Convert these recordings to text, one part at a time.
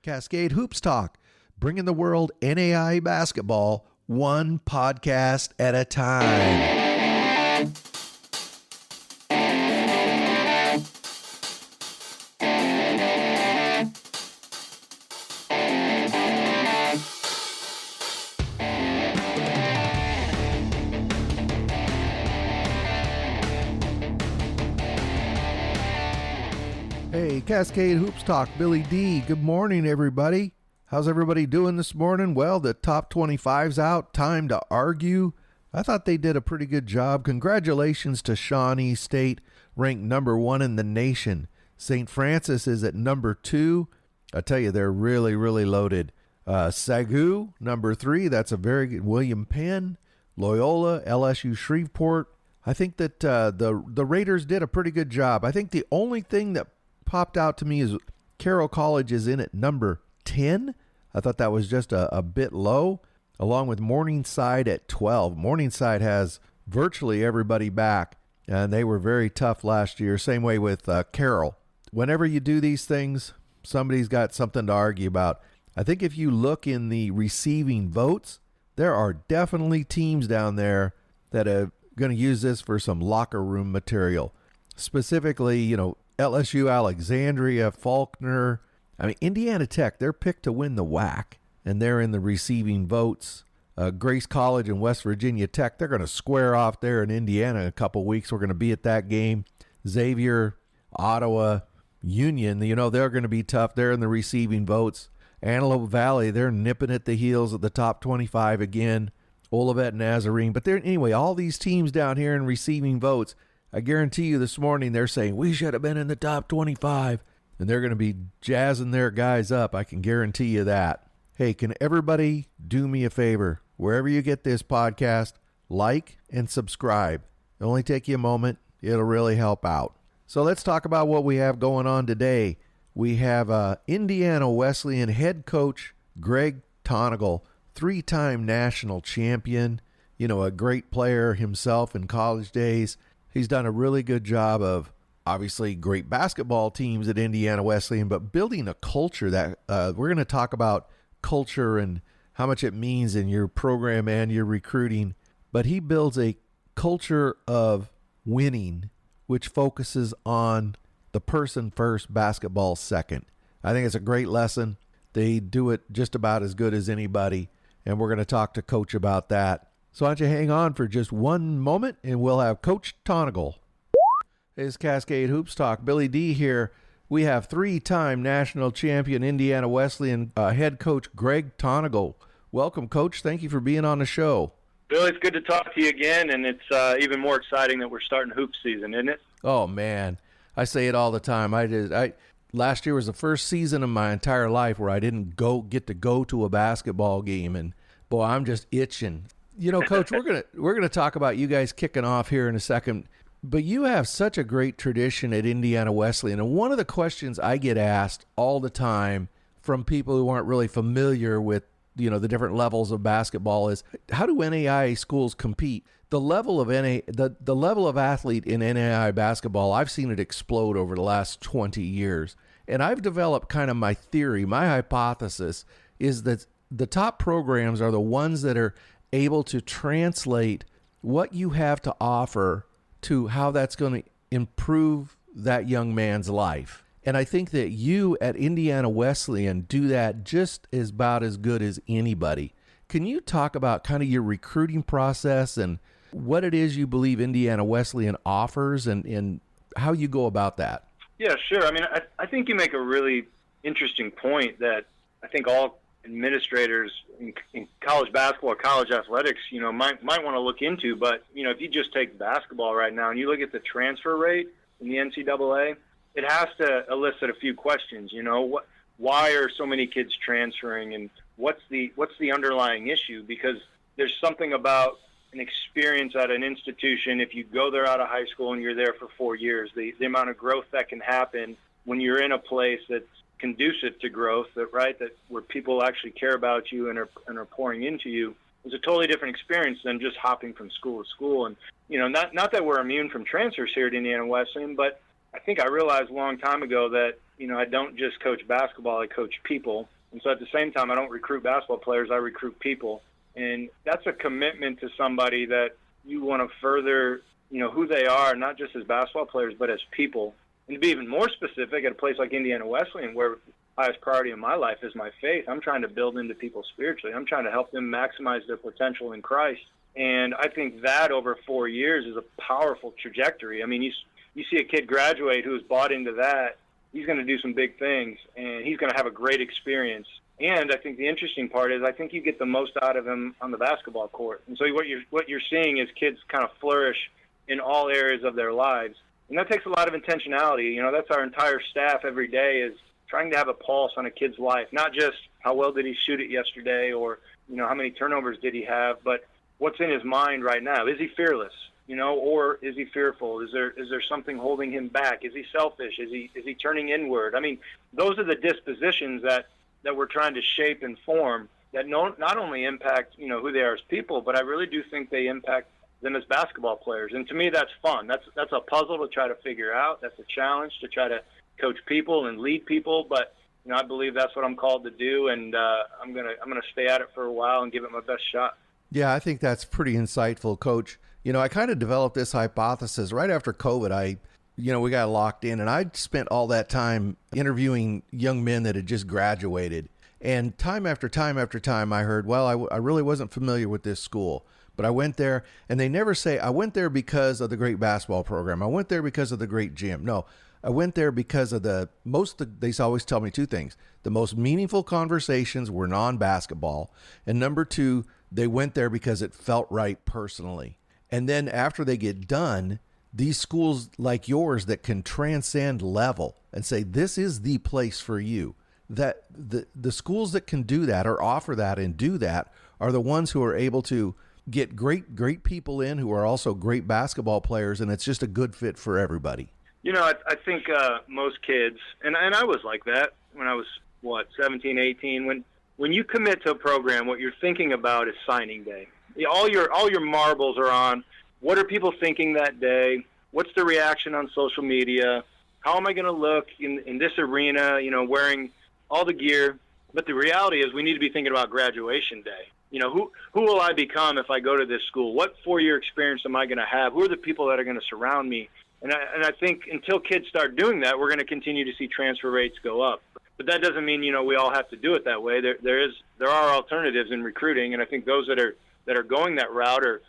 Cascade Hoops Talk, bringing the world NAI basketball one podcast at a time. Hey, Cascade Hoops Talk, Billy D. Good morning, everybody. How's everybody doing this morning? Well, the top 25's out. Time to argue. I thought they did a pretty good job. Congratulations to Shawnee State, ranked number 1 in the nation. St. Francis is at number 2. I tell you, they're really, really loaded. Sagu, number 3. That's a very good. William Penn, Loyola, LSU Shreveport. I think that the Raiders did a pretty good job. I think the only thing that popped out to me is Carroll College is in at number 10. I thought that was just a bit low, along with Morningside at 12. Morningside has virtually everybody back, and they were very tough last year. Same way with Carroll. Whenever you do these things, somebody's got something to argue about. I think if you look in the receiving votes, there are definitely teams down there that are going to use this for some locker room material. Specifically, LSU, Alexandria, Faulkner. I mean, Indiana Tech, they're picked to win the WAC, and they're in the receiving votes. Grace College and West Virginia Tech, they're going to square off there in Indiana in a couple weeks. We're going to be at that game. Xavier, Ottawa, Union, they're going to be tough. They're in the receiving votes. Antelope Valley, they're nipping at the heels of the top 25 again. Olivet, Nazarene. But anyway, all these teams down here in receiving votes, I guarantee you this morning they're saying, we should have been in the top 25. And they're going to be jazzing their guys up. I can guarantee you that. Hey, can everybody do me a favor? Wherever you get this podcast, like and subscribe. It'll only take you a moment. It'll really help out. So let's talk about what we have going on today. We have Indiana Wesleyan head coach Greg Tonagel, 3-time national champion, a great player himself in college days. He's done a really good job of, obviously, great basketball teams at Indiana Wesleyan, but building a culture that we're going to talk about culture and how much it means in your program and your recruiting. But he builds a culture of winning, which focuses on the person first, basketball second. I think it's a great lesson. They do it just about as good as anybody, and we're going to talk to Coach about that. So why don't you hang on for just one moment, and we'll have Coach Tonagel. It's Cascade Hoops Talk. Billy D here. We have 3-time national champion Indiana Wesleyan head coach Greg Tonagel. Welcome, Coach. Thank you for being on the show. Billy, it's good to talk to you again, and it's even more exciting that we're starting hoop season, isn't it? Oh, man. I say it all the time. Last year was the first season of my entire life where I didn't get to go to a basketball game, and boy, I'm just itching. Coach, we're gonna talk about you guys kicking off here in a second, but you have such a great tradition at Indiana Wesleyan, and one of the questions I get asked all the time from people who aren't really familiar with the different levels of basketball is, how do NAIA schools compete? The level of the level of athlete in NAIA basketball, I've seen it explode over the last 20 years. And I've developed kind of my theory, my hypothesis is that the top programs are the ones that are able to translate what you have to offer to how that's going to improve that young man's life. And I think that you at Indiana Wesleyan do that just about as good as anybody. Can you talk about kind of your recruiting process and what it is you believe Indiana Wesleyan offers and how you go about that? Yeah, sure. I mean, I think you make a really interesting point that I think all administrators in college basketball or college athletics, might want to look into. But, if you just take basketball right now and you look at the transfer rate in the NCAA, it has to elicit a few questions. Why are so many kids transferring, and what's the underlying issue? Because there's something about an experience at an institution. If you go there out of high school and you're there for 4 years, the amount of growth that can happen when you're in a place that's conducive to growth, that where people actually care about you and are pouring into you, is a totally different experience than just hopping from school to school. And not that we're immune from transfers here at Indiana Wesleyan, but I think I realized a long time ago that I don't just coach basketball, I coach people. And so at the same time, I don't recruit basketball players, I recruit people. And that's a commitment to somebody that you want to further, who they are, not just as basketball players, but as people. And to be even more specific, at a place like Indiana Wesleyan, where highest priority in my life is my faith, I'm trying to build into people spiritually. I'm trying to help them maximize their potential in Christ. And I think that over 4 years is a powerful trajectory. I mean, you see a kid graduate who's bought into that, he's going to do some big things, and he's going to have a great experience. And I think the interesting part is I think you get the most out of him on the basketball court. And so what you're seeing is kids kind of flourish in all areas of their lives. And that takes a lot of intentionality. That's our entire staff every day, is trying to have a pulse on a kid's life, not just how well did he shoot it yesterday, or how many turnovers did he have, but what's in his mind right now. Is he fearless, or is he fearful? Is there something holding him back? Is he selfish? Is he turning inward? I mean, those are the dispositions that we're trying to shape and form that not only impact who they are as people, but I really do think they impact them as basketball players. And to me, that's fun. That's a puzzle to try to figure out. That's a challenge to try to coach people and lead people. But I believe that's what I'm called to do, and I'm gonna stay at it for a while and give it my best shot. Yeah, I think that's pretty insightful, Coach. I kind of developed this hypothesis right after COVID. We got locked in, and I spent all that time interviewing young men that had just graduated. And time after time after time, I heard, well, I really wasn't familiar with this school, but I went there, and they never say, I went there because of the great basketball program. I went there because of the great gym. No, I went there because of they always tell me two things. The most meaningful conversations were non-basketball. And number two, they went there because it felt right personally. And then after they get done, these schools like yours that can transcend level and say, this is the place for you, that the schools that can do that or offer that and do that are the ones who are able to get great people in who are also great basketball players. And it's just a good fit for everybody. I think most kids, and I was like that when I was, 17, 18, when you commit to a program, what you're thinking about is signing day. All your marbles are on what are people thinking that day? What's the reaction on social media? How am I going to look in this arena, wearing all the gear? But the reality is we need to be thinking about graduation day. Who will I become if I go to this school? What 4-year experience am I going to have? Who are the people that are going to surround me? And I think until kids start doing that, we're going to continue to see transfer rates go up. But that doesn't mean, we all have to do it that way. There are alternatives in recruiting, and I think those that are going that route are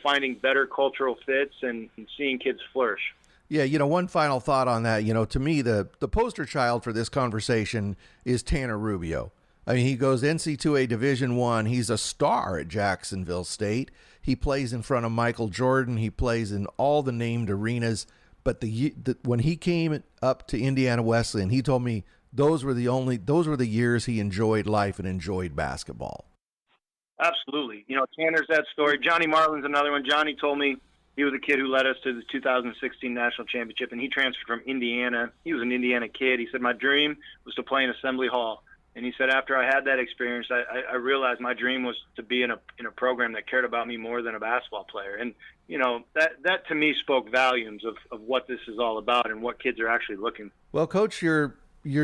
finding better cultural fits and seeing kids flourish. Yeah, one final thought on that. To me, the poster child for this conversation is Tanner Rubio. I mean, he goes NC2A Division I. He's a star at Jacksonville State. He plays in front of Michael Jordan. He plays in all the named arenas. But when he came up to Indiana Wesleyan, he told me those were the years he enjoyed life and enjoyed basketball. Absolutely. Tanner's that story. Johnny Marlin's another one. Johnny told me he was a kid who led us to the 2016 national championship, and he transferred from Indiana. He was an Indiana kid. He said, my dream was to play in Assembly Hall. And he said, after I had that experience, I realized my dream was to be in a program that cared about me more than a basketball player. And, that to me spoke volumes of what this is all about and what kids are actually looking for. Well, Coach, you're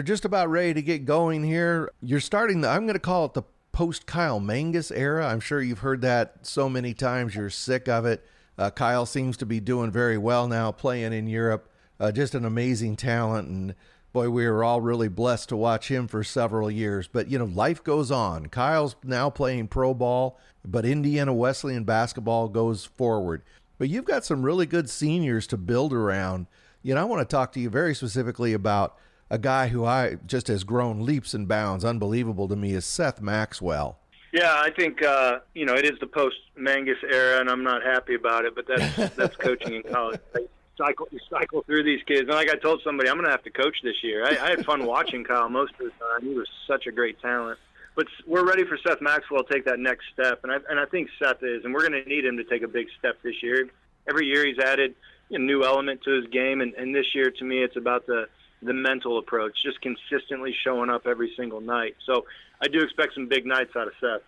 just about ready to get going here. You're starting I'm going to call it the post-Kyle Mangus era. I'm sure you've heard that so many times. You're sick of it. Kyle seems to be doing very well now, playing in Europe. Just an amazing talent. And, boy, we were all really blessed to watch him for several years. But, life goes on. Kyle's now playing pro ball, but Indiana Wesleyan basketball goes forward. But you've got some really good seniors to build around. I want to talk to you very specifically about a guy who just has grown leaps and bounds, unbelievable to me, is Seth Maxwell. Yeah, I think, it is the post-Mangus era, and I'm not happy about it, but that's coaching in college. You cycle through these kids. And like I told somebody, I'm going to have to coach this year. I had fun watching Kyle most of the time. He was such a great talent. But we're ready for Seth Maxwell to take that next step, and I think Seth is, and we're going to need him to take a big step this year. Every year he's added a new element to his game, and this year, to me, it's about the mental approach, just consistently showing up every single night. So I do expect some big nights out of Seth.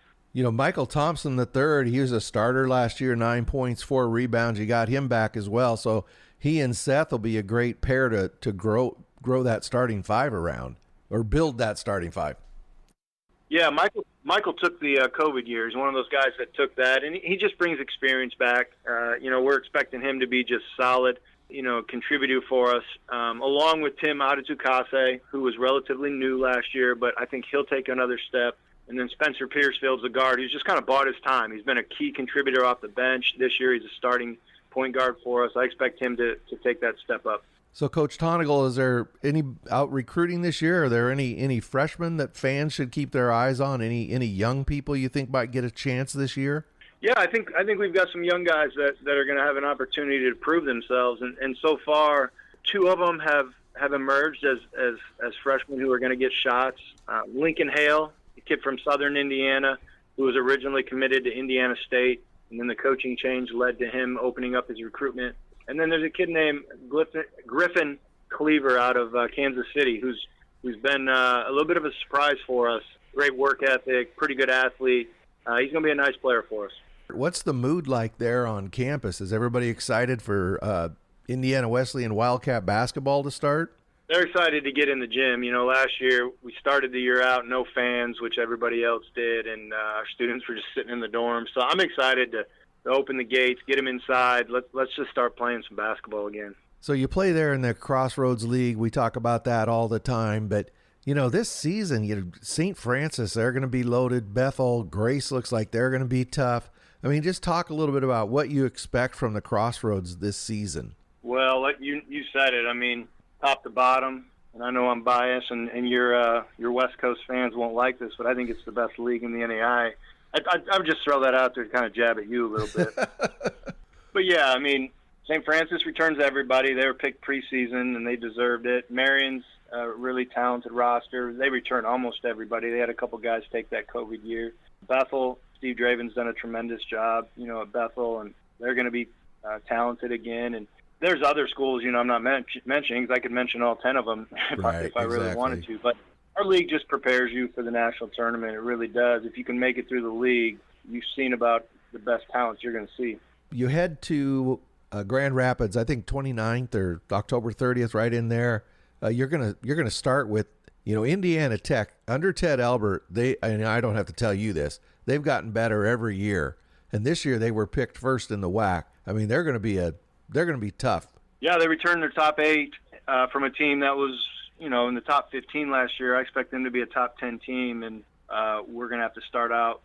Michael Thompson III, he was a starter last year, 9 points, 4 rebounds. You got him back as well. So he and Seth will be a great pair to grow grow that starting five around or build that starting five. Yeah, Michael took the COVID year. He's one of those guys that took that, and he just brings experience back. We're expecting him to be just solid, contributor for us, along with Tim Adetukase, who was relatively new last year, but I think he'll take another step. And then Spencer Piercefield's a guard who's just kind of bought his time. He's been a key contributor off the bench. This year he's a starting point guard for us. I expect him to take that step up. So, Coach Tonagel, is there any out recruiting this year? Are there any freshmen that fans should keep their eyes on? Any young people you think might get a chance this year? Yeah, I think we've got some young guys that are going to have an opportunity to prove themselves, and so far, two of them have emerged as freshmen who are going to get shots. Lincoln Hale, a kid from Southern Indiana, who was originally committed to Indiana State, and then the coaching change led to him opening up his recruitment. And then there's a kid named Griffin Cleaver out of Kansas City who's been a little bit of a surprise for us. Great work ethic, pretty good athlete. He's going to be a nice player for us. What's the mood like there on campus? Is everybody excited for Indiana Wesleyan Wildcat basketball to start? They're excited to get in the gym. Last year we started the year out no fans, which everybody else did, and our students were just sitting in the dorms. So I'm excited to open the gates, get them inside. Let's just start playing some basketball again. So you play there in the Crossroads League. We talk about that all the time. But, this season, St. Francis, they're going to be loaded. Bethel, Grace looks like they're going to be tough. I mean, just talk a little bit about what you expect from the Crossroads this season. Well, like you said it. I mean, top to bottom. And I know I'm biased, and your West Coast fans won't like this, but I think it's the best league in the NAI. I would just throw that out there to kind of jab at you a little bit. But, yeah, I mean, St. Francis returns everybody. They were picked preseason, and they deserved it. Marion's a really talented roster. They return almost everybody. They had a couple guys take that COVID year. Bethel, Steve Draven's done a tremendous job, at Bethel, and they're going to be talented again. And there's other schools, I'm not mentioning, because I could mention all 10 of them if I really wanted to. But our league just prepares you for the national tournament. It really does. If you can make it through the league, you've seen about the best talents you're going to see. You head to Grand Rapids, I think 29th or October 30th, right in there. You're gonna start with Indiana Tech under Ted Albert. And I don't have to tell you this. They've gotten better every year, and this year they were picked first in the WAC. I mean, they're going to be tough. Yeah, they returned their top 8 from a team that was in the top 15 last year. I expect them to be a top 10 team, and we're going to have to start out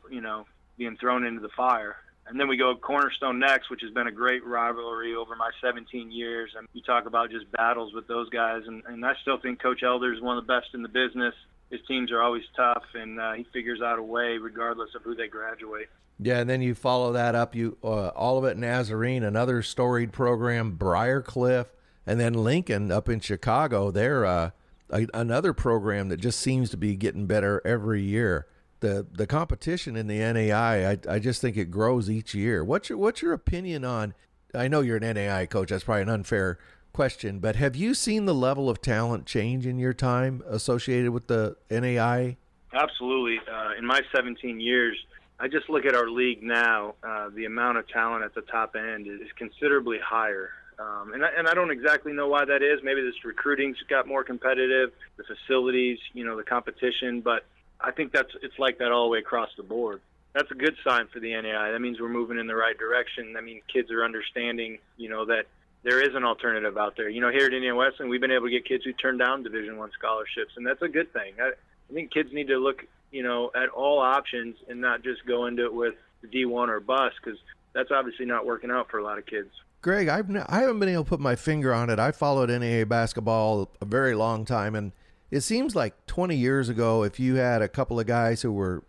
being thrown into the fire. And then we go Cornerstone next, which has been a great rivalry over my 17 years. And you talk about just battles with those guys. And I still think Coach Elder is one of the best in the business. His teams are always tough, and he figures out a way regardless of who they graduate. Yeah, and then you follow that up. Olivet Nazarene, another storied program, Briarcliff, and then Lincoln up in Chicago. They're another program that just seems to be getting better every year. The competition in the NAI, I just think it grows each year. What's your opinion on? I know you're an NAI coach. That's probably an unfair question, but have you seen the level of talent change in your time associated with the NAI? Absolutely. In my 17 years, I just look at our league now. The amount of talent at the top end is considerably higher. And I don't exactly know why that is. Maybe this recruiting's got more competitive, the facilities, the competition, but I think it's like that all the way across the board. That's a good sign for the NAI. That means we're moving in the right direction. I mean, kids are understanding, that there is an alternative out there. Here at Indiana Wesleyan, we've been able to get kids who turn down Division I scholarships, and that's a good thing. I think kids need to look, at all options and not just go into it with the D1 or bust, because that's obviously not working out for a lot of kids. Greg, I haven't been able to put my finger on it. I followed NAIA basketball a very long time, and it seems like 20 years ago, if you had a couple of guys who were,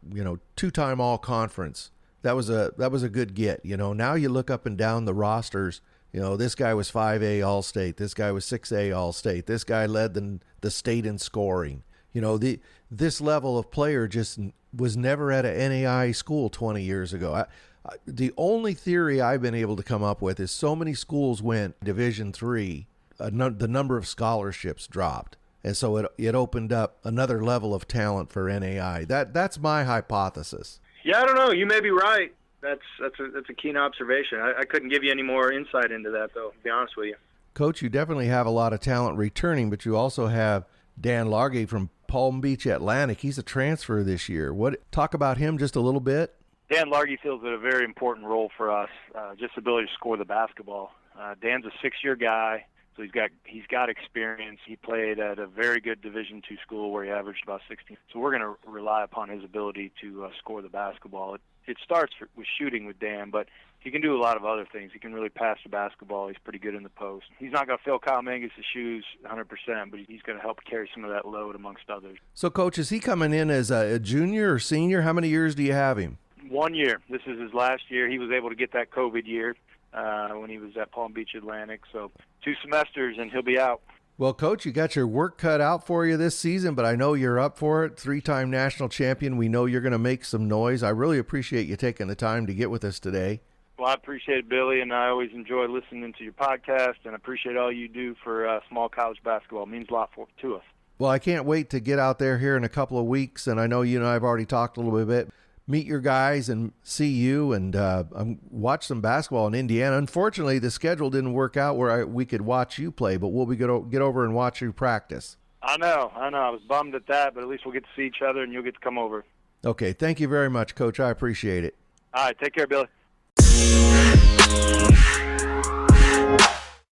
two-time all-conference, that was a good get. Now you look up and down the rosters. This guy was 5A All-State. This guy was 6A All-State. This guy led the state in scoring. This level of player just was never at a NAI school 20 years ago. The only theory I've been able to come up with is so many schools went Division III, the number of scholarships dropped. And so it opened up another level of talent for NAI. That's my hypothesis. Yeah, I don't know. You may be right. That's a keen observation. I couldn't give you any more insight into that, though, to be honest with you. Coach, you definitely have a lot of talent returning, but you also have Dan Largey from Palm Beach Atlantic. He's a transfer this year. Talk about him just a little bit. Dan Largey fills a very important role for us, just the ability to score the basketball. Dan's a 6-year guy, so he's got experience. He played at a very good Division II school where he averaged about 16. So we're going to rely upon his ability to score the basketball. It starts with shooting with Dan, but he can do a lot of other things. He can really pass the basketball. He's pretty good in the post. He's not going to fill Kyle Mangus' shoes 100%, but he's going to help carry some of that load amongst others. So, Coach, is he coming in as a junior or senior? How many years do you have him? 1 year. This is his last year. He was able to get that COVID year when he was at Palm Beach Atlantic. So 2 semesters, and he'll be out. Well, Coach, you got your work cut out for you this season, but I know you're up for it. 3-time national champion. We know you're going to make some noise. I really appreciate you taking the time to get with us today. Well, I appreciate it, Billy, and I always enjoy listening to your podcast, and I appreciate all you do for small college basketball. It means a lot to us. Well, I can't wait to get out there here in a couple of weeks, and I know you and I have already talked a little bit. Meet your guys and see you and watch some basketball in Indiana. Unfortunately, the schedule didn't work out where we could watch you play, but we'll be get over and watch you practice. I know. I was bummed at that, but at least we'll get to see each other, and you'll get to come over. Okay, thank you very much, Coach. I appreciate it. All right, take care, Billy.